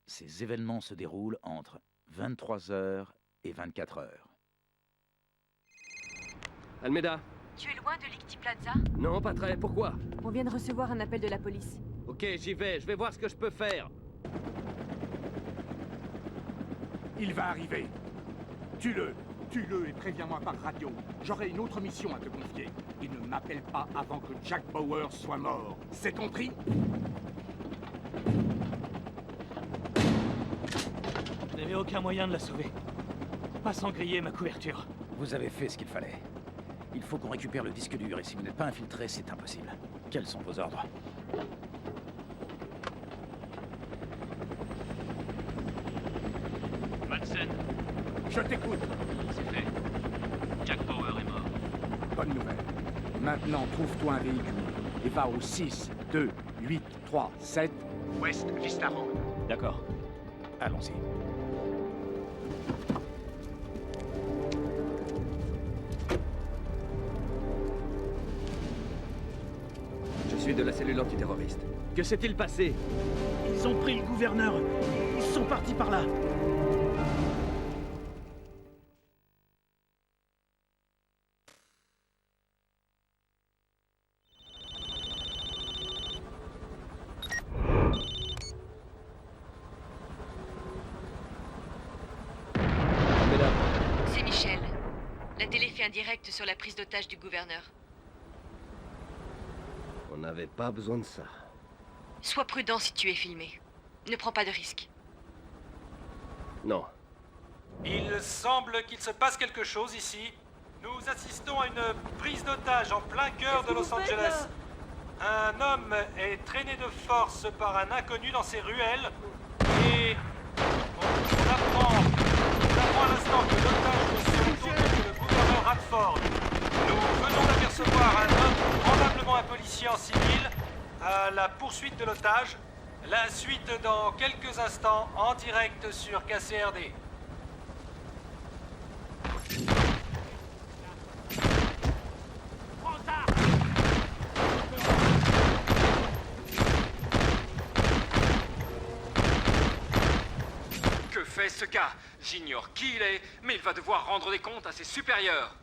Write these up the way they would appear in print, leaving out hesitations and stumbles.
Ces événements se déroulent entre 23h et 24h. Almeida. Tu es loin de l'Icti Plaza? Non, pas très. Pourquoi? On vient de recevoir un appel de la police. Ok, j'y vais. Je vais voir ce que je peux faire. Il va arriver. Tue-le. Tue-le et préviens-moi par radio. J'aurai une autre mission à te confier. Et ne m'appelle pas avant que Jack Bauer soit mort. C'est compris? Je n'avais aucun moyen de la sauver. Pas sans griller ma couverture. Vous avez fait ce qu'il fallait. Il faut qu'on récupère le disque dur, et si vous n'êtes pas infiltré, c'est impossible. Quels sont vos ordres? Madsen. Je t'écoute. C'est fait. Jack Bauer est mort. Bonne nouvelle. Maintenant, trouve-toi un véhicule et va au 6, 2, 8, 3, 7, West Vista Road. D'accord. Allons-y. Je suis de la cellule antiterroriste. Que s'est-il passé? Ils ont pris le gouverneur. Ils sont partis par là. C'est Michel. La télé fait un direct sur la prise d'otage du gouverneur. On n'avait pas besoin de ça. Sois prudent si tu es filmé. Ne prends pas de risques. Non. Il semble qu'il se passe quelque chose ici. Nous assistons à une prise d'otage en plein cœur de Los Angeles. Un homme est traîné de force par un inconnu dans ces ruelles et on apprend à l'instant que l'otage ne serait autre que le gouverneur Radford. Nous venons d'apercevoir un homme, probablement un policier en civil, à la poursuite de l'otage. La suite dans quelques instants en direct sur KCRD. Que fait ce gars? J'ignore qui il est, mais il va devoir rendre des comptes à ses supérieurs.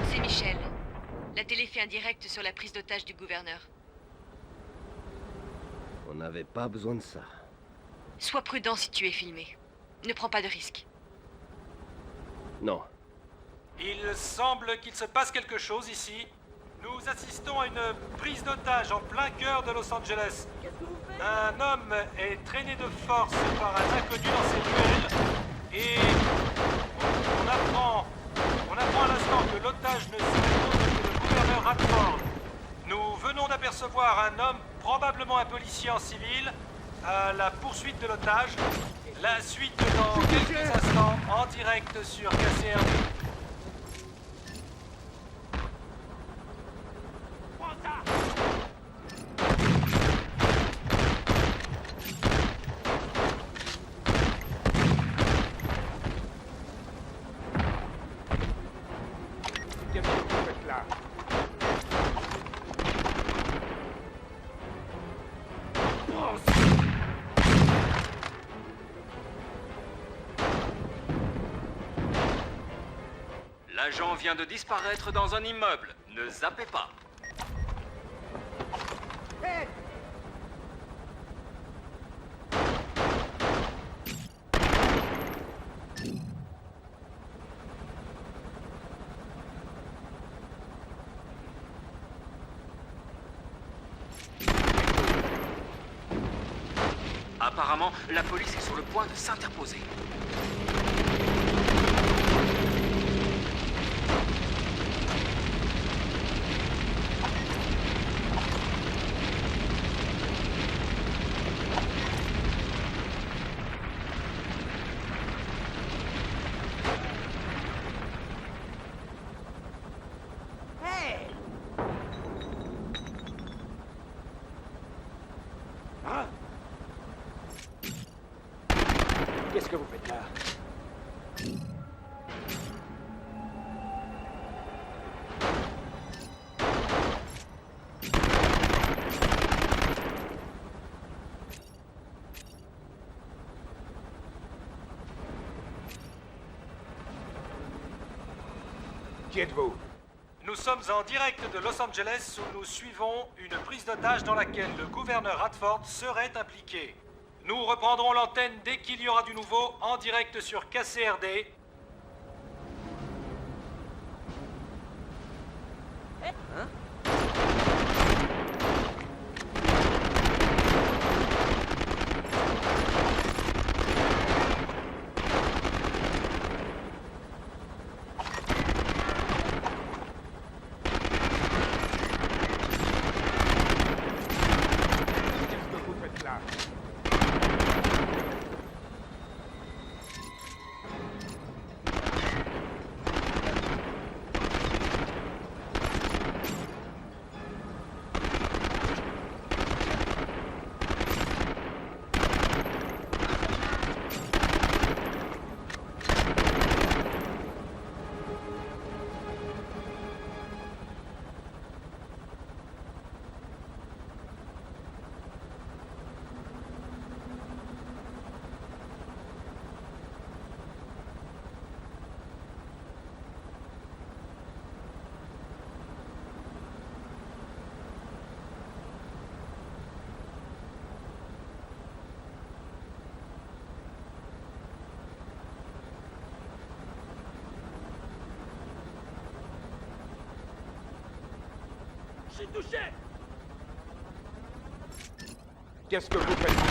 C'est Michel. La télé fait un direct sur la prise d'otage du gouverneur. On n'avait pas besoin de ça. Sois prudent si tu es filmé. Ne prends pas de risques. Non. Il semble qu'il se passe quelque chose ici. Nous assistons à une prise d'otage en plein cœur de Los Angeles. Un homme est traîné de force par un inconnu dans ces ruelles et on apprend à l'instant que l'otage ne serait autre que le gouverneur Radford. Nous venons d'apercevoir un homme, probablement un policier en civil, à la poursuite de l'otage. La suite dans quelques instants en direct sur KCRD. là? L'agent vient de disparaître dans un immeuble. Ne zappez pas. Apparemment, la police est sur le point de s'interposer. Qu'est-ce que vous faites là? Qui êtes-vous? Nous sommes en direct de Los Angeles où nous suivons une prise d'otage dans laquelle le gouverneur Radford serait impliqué. Nous reprendrons l'antenne dès qu'il y aura du nouveau en direct sur KCRD. Qu'est-ce que vous faites là? J'ai touché! Qu'est-ce que vous faites là?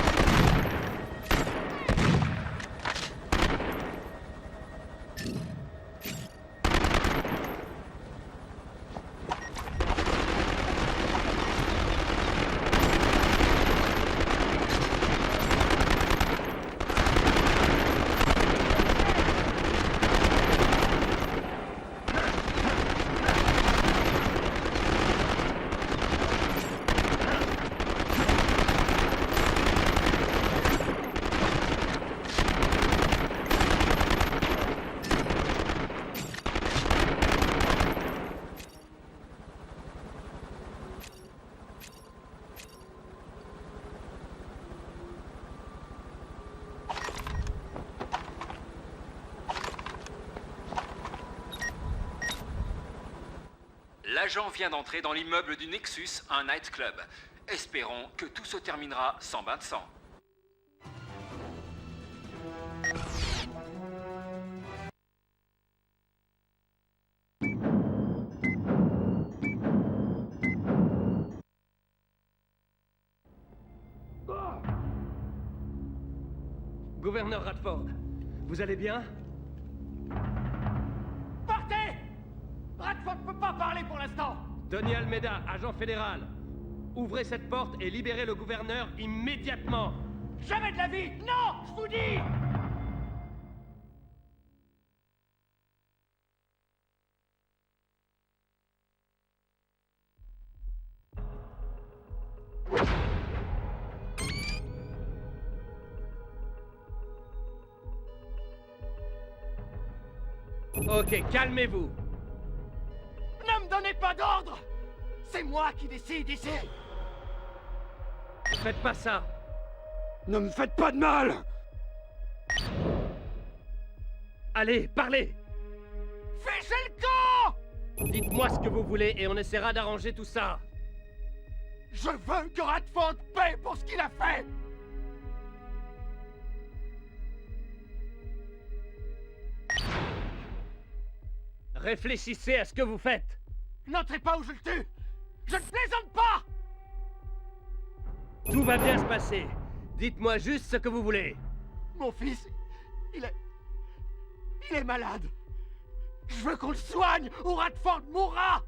L'agent vient d'entrer dans l'immeuble du Nexus, un nightclub. Espérons que tout se terminera sans bain de sang. Gouverneur Radford, vous allez bien? Partez! Radford peut pas parler pour l'instant! Tony Almeida, agent fédéral. Ouvrez cette porte et libérez le gouverneur immédiatement. Jamais de la vie! Non! Je vous dis! Ok, calmez-vous. Ne me donnez pas d'ordre! C'est moi qui décide ici! Ne faites pas ça! Ne me faites pas de mal! Allez, parlez! Fichez le camp! Dites-moi ce que vous voulez et on essaiera d'arranger tout ça! Je veux que Radford paie pour ce qu'il a fait! Réfléchissez à ce que vous faites! N'entrez pas ou je le tue! Je ne plaisante pas! Tout va bien se passer. Dites-moi juste ce que vous voulez. Mon fils, il est malade. Je veux qu'on le soigne ou Radford mourra!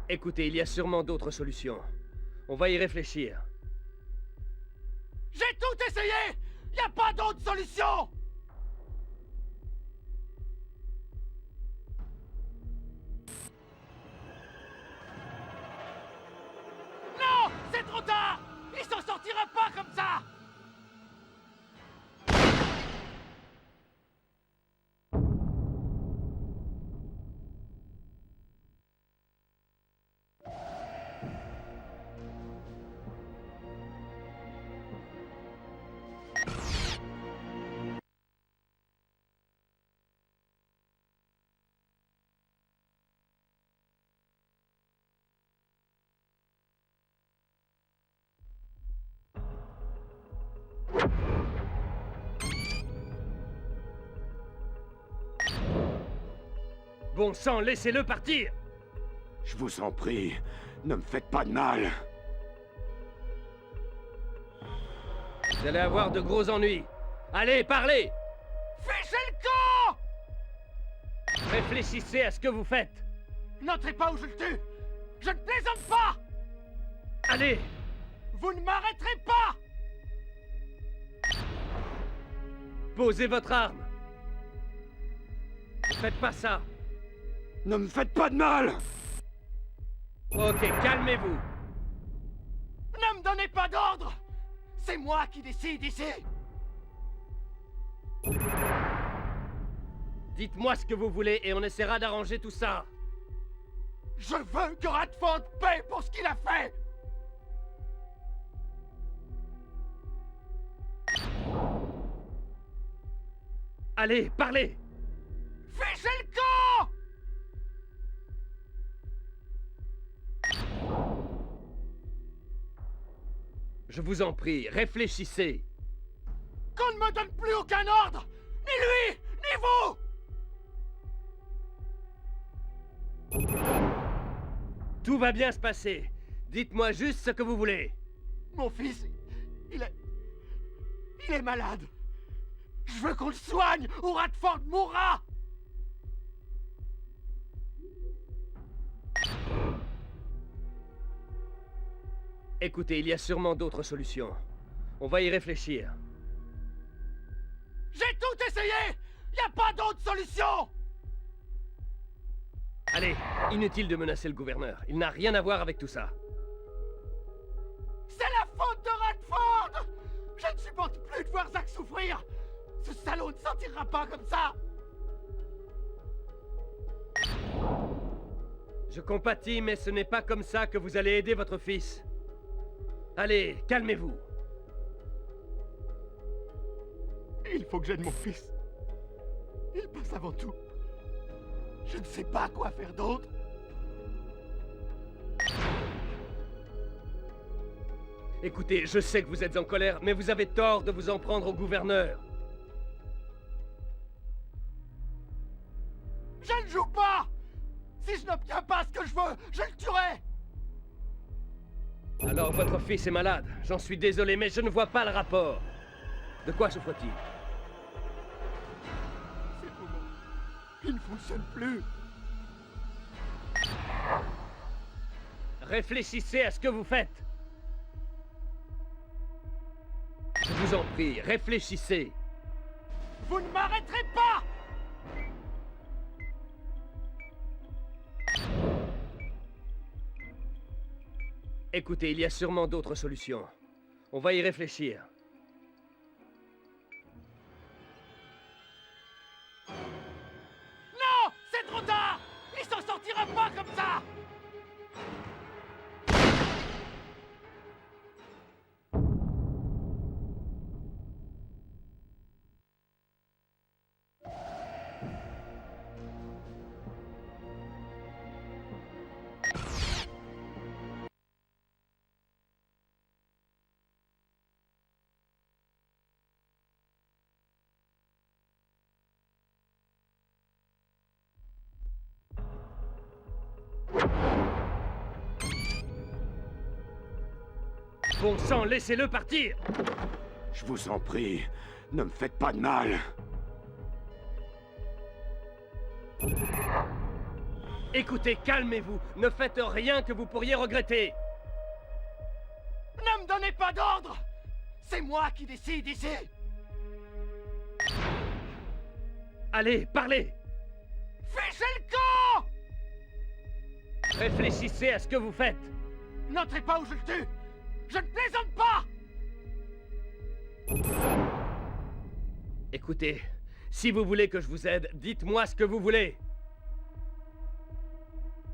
Écoutez, il y a sûrement d'autres solutions. On va y réfléchir. J'ai tout essayé! Y a pas d'autre solution! Non! C'est trop tard! Il s'en sortira pas comme ça! Bon sang, laissez-le partir! Je vous en prie, ne me faites pas de mal. Vous allez avoir de gros ennuis. Allez, parlez! Fichez le camp! Réfléchissez à ce que vous faites. N'entrez pas ou je le tue! Je ne plaisante pas! Allez! Vous ne m'arrêterez pas! Posez votre arme! Ne faites pas ça! Ne me faites pas de mal! Ok, calmez-vous! Ne me donnez pas d'ordre! C'est moi qui décide ici! Dites-moi ce que vous voulez et on essaiera d'arranger tout ça! Je veux que Radford paie pour ce qu'il a fait! Allez, parlez! Fichez le camp! Je vous en prie, réfléchissez! Qu'on ne me donne plus aucun ordre! Ni lui, ni vous! Tout va bien se passer. Dites-moi juste ce que vous voulez. Mon fils, il est malade. Je veux qu'on le soigne ou Radford mourra! Écoutez, il y a sûrement d'autres solutions. On va y réfléchir. J'ai tout essayé! Y a pas d'autre solution! Allez, inutile de menacer le gouverneur. Il n'a rien à voir avec tout ça. C'est la faute de Radford! Je ne supporte plus de voir Zack souffrir! Ce salaud ne s'en tirera pas comme ça! Je compatis, mais ce n'est pas comme ça que vous allez aider votre fils. Allez, calmez-vous. Il faut que j'aide mon fils. Il passe avant tout. Je ne sais pas quoi faire d'autre. Écoutez, je sais que vous êtes en colère, mais vous avez tort de vous en prendre au gouverneur. Je ne joue pas! Si je n'obtiens pas ce que je veux, je le tuerai! Alors votre fils est malade. J'en suis désolé, mais je ne vois pas le rapport. De quoi souffre-t-il? C'est comment? Il ne fonctionne plus. Réfléchissez à ce que vous faites. Je vous en prie, réfléchissez. Vous ne m'arrêterez pas! Écoutez, il y a sûrement d'autres solutions. On va y réfléchir. pas comme ça! Bon sang, laissez-le partir! Je vous en prie, ne me faites pas de mal. Écoutez, calmez-vous. Ne faites rien que vous pourriez regretter. Ne me donnez pas d'ordre! C'est moi qui décide ici! Allez, parlez! Fichez le camp! Réfléchissez à ce que vous faites. N'entrez pas ou je le tue! Je ne plaisante pas! Écoutez, si vous voulez que je vous aide, dites-moi ce que vous voulez.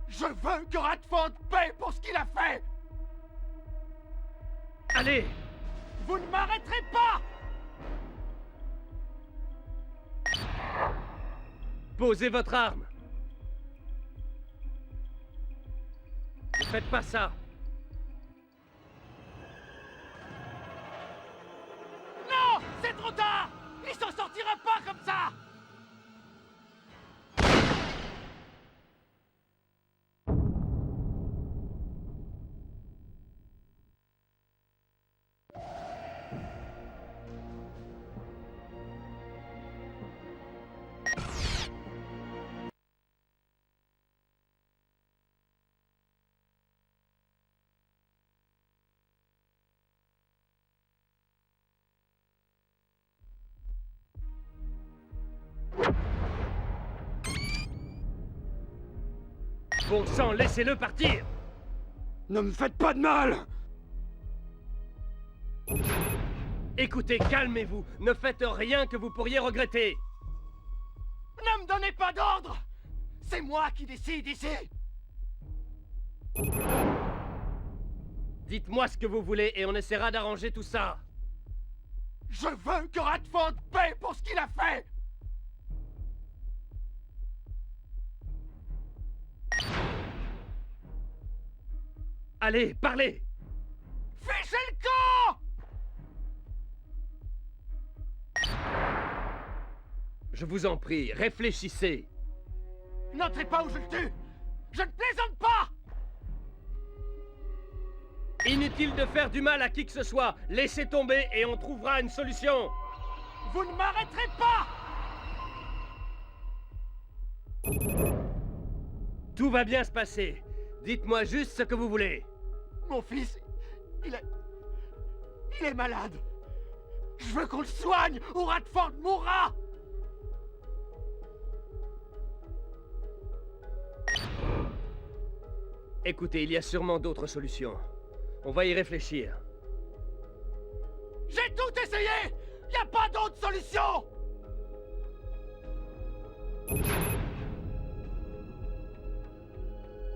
Je veux que Radford paie pour ce qu'il a fait! Allez! Vous ne m'arrêterez pas! Posez votre arme! Ne faites pas ça! Non! C'est trop tard! Il s'en sortira pas comme ça! Bon sang, laissez-le partir! Ne me faites pas de mal! Écoutez, calmez-vous. Ne faites rien que vous pourriez regretter. Ne me donnez pas d'ordre! C'est moi qui décide ici! Dites-moi ce que vous voulez et on essaiera d'arranger tout ça. Je veux que Radford paie pour ce qu'il a fait! Allez, parlez! Fichez le camp! Je vous en prie, réfléchissez. N'entrez pas ou je le tue! Je ne plaisante pas! Inutile de faire du mal à qui que ce soit. Laissez tomber et on trouvera une solution. Vous ne m'arrêterez pas! Tout va bien se passer. Dites-moi juste ce que vous voulez. Mon fils, il est malade. Je veux qu'on le soigne ou Radford mourra! Écoutez, il y a sûrement d'autres solutions. On va y réfléchir. J'ai tout essayé! Y a pas d'autre solution!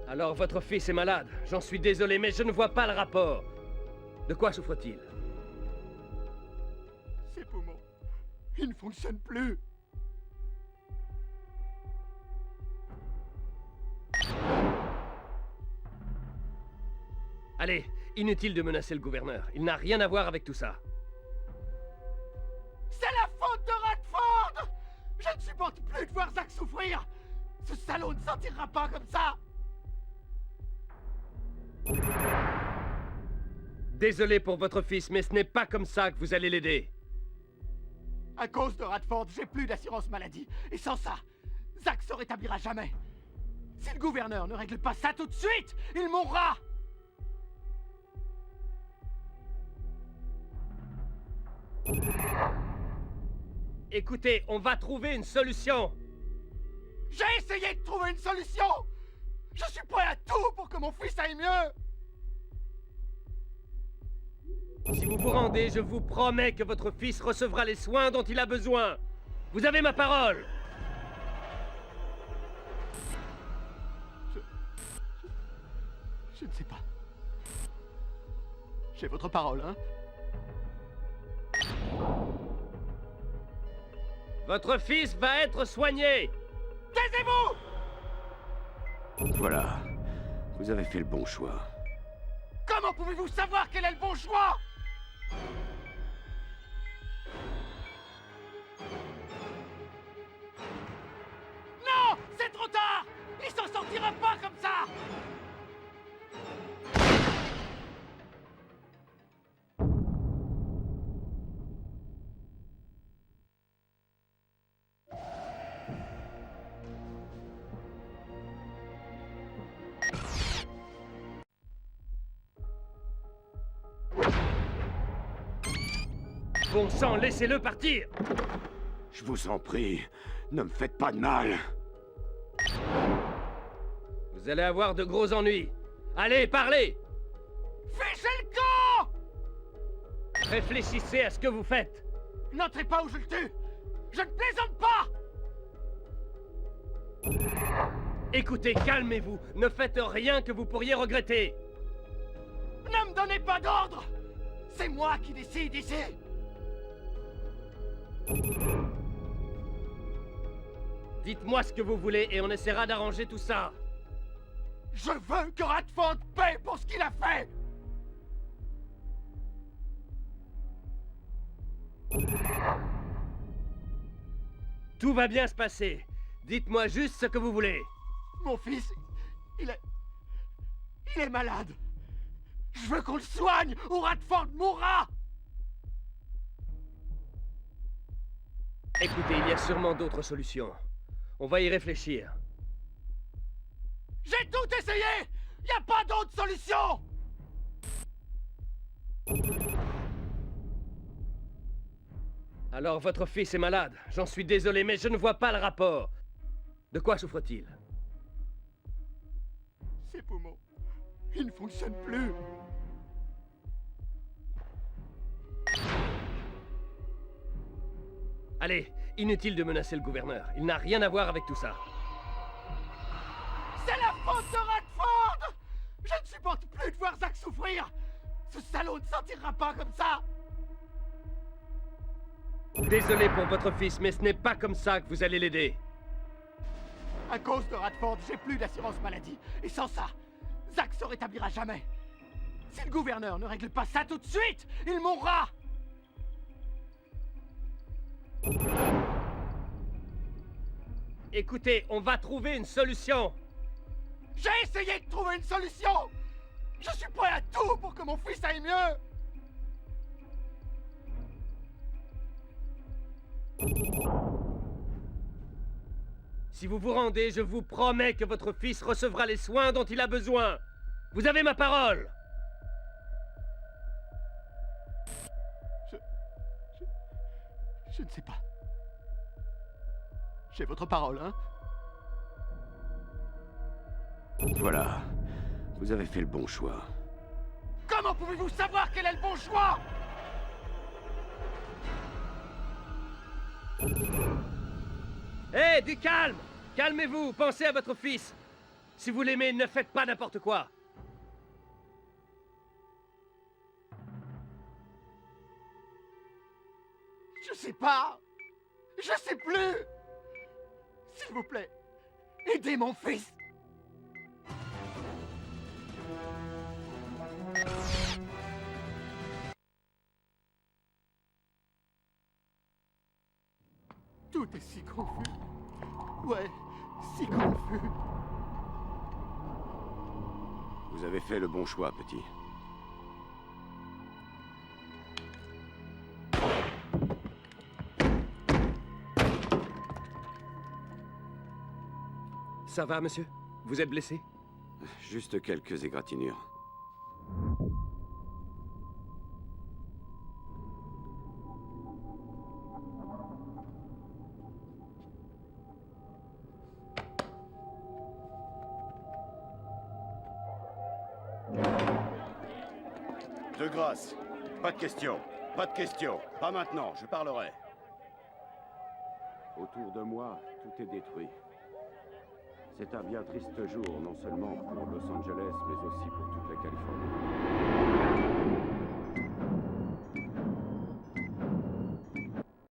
Alors votre fils est malade. J'en suis désolé, mais je ne vois pas le rapport. De quoi souffre-t-il? Ses poumons, ils ne fonctionnent plus. Allez, inutile de menacer le gouverneur. Il n'a rien à voir avec tout ça. C'est la faute de Radford! Je ne supporte plus de voir Zack souffrir! Ce salaud ne s'en tirera pas comme ça! Désolé pour votre fils, mais ce n'est pas comme ça que vous allez l'aider. À cause de Radford, j'ai plus d'assurance maladie. Et sans ça, Zack se rétablira jamais. Si le gouverneur ne règle pas ça tout de suite, il mourra! Écoutez, on va trouver une solution. J'ai essayé de trouver une solution! Je suis prêt à tout pour que mon fils aille mieux! Si vous vous rendez, je vous promets que votre fils recevra les soins dont il a besoin. Vous avez ma parole. Je ne sais pas. J'ai votre parole, hein? Votre fils va être soigné! Taisez-vous! Voilà. Vous avez fait le bon choix. Comment pouvez-vous savoir quel est le bon choix? Non! C'est trop tard! Il s'en sortira pas comme ça! Bon sang, laissez-le partir! Je vous en prie, ne me faites pas de mal. Vous allez avoir de gros ennuis. Allez, parlez! Fichez le camp! Réfléchissez à ce que vous faites. N'entrez pas ou je le tue! Je ne plaisante pas! Écoutez, calmez-vous. Ne faites rien que vous pourriez regretter. Ne me donnez pas d'ordre! C'est moi qui décide ici! Dites-moi ce que vous voulez et on essaiera d'arranger tout ça. Je veux que Radford paie pour ce qu'il a fait! Tout va bien se passer. Dites-moi juste ce que vous voulez. Mon fils, il est malade. Je veux qu'on le soigne ou Radford mourra! Écoutez, il y a sûrement d'autres solutions. On va y réfléchir. J'ai tout essayé! Y a pas d'autre solution! Alors votre fils est malade. J'en suis désolé, mais je ne vois pas le rapport. De quoi souffre-t-il? Ses poumons, ils ne fonctionnent plus. Allez, inutile de menacer le gouverneur. Il n'a rien à voir avec tout ça. C'est la faute de Radford! Je ne supporte plus de voir Zach souffrir! Ce salaud ne s'en tirera pas comme ça! Désolé pour votre fils, mais ce n'est pas comme ça que vous allez l'aider. À cause de Radford, j'ai plus d'assurance maladie. Et sans ça, Zach se rétablira jamais. Si le gouverneur ne règle pas ça tout de suite, il mourra! Écoutez, on va trouver une solution. J'ai essayé de trouver une solution! Je suis prêt à tout pour que mon fils aille mieux! Si vous vous rendez, je vous promets que votre fils recevra les soins dont il a besoin. Vous avez ma parole. Je ne sais pas. J'ai votre parole, hein? Voilà. Vous avez fait le bon choix. Comment pouvez-vous savoir quel est le bon choix? Hé, du calme! Calmez-vous, pensez à votre fils. Si vous l'aimez, ne faites pas n'importe quoi. Je sais pas. Je sais plus. S'il vous plaît, aidez mon fils. Tout est si confus. Ouais, si confus. Vous avez fait le bon choix, petit. Ça va, monsieur? Vous êtes blessé? Juste quelques égratignures. De grâce, pas de questions. Pas de questions. Pas maintenant, je parlerai. Autour de moi, tout est détruit. C'est un bien triste jour, non seulement pour Los Angeles, mais aussi pour toute la Californie.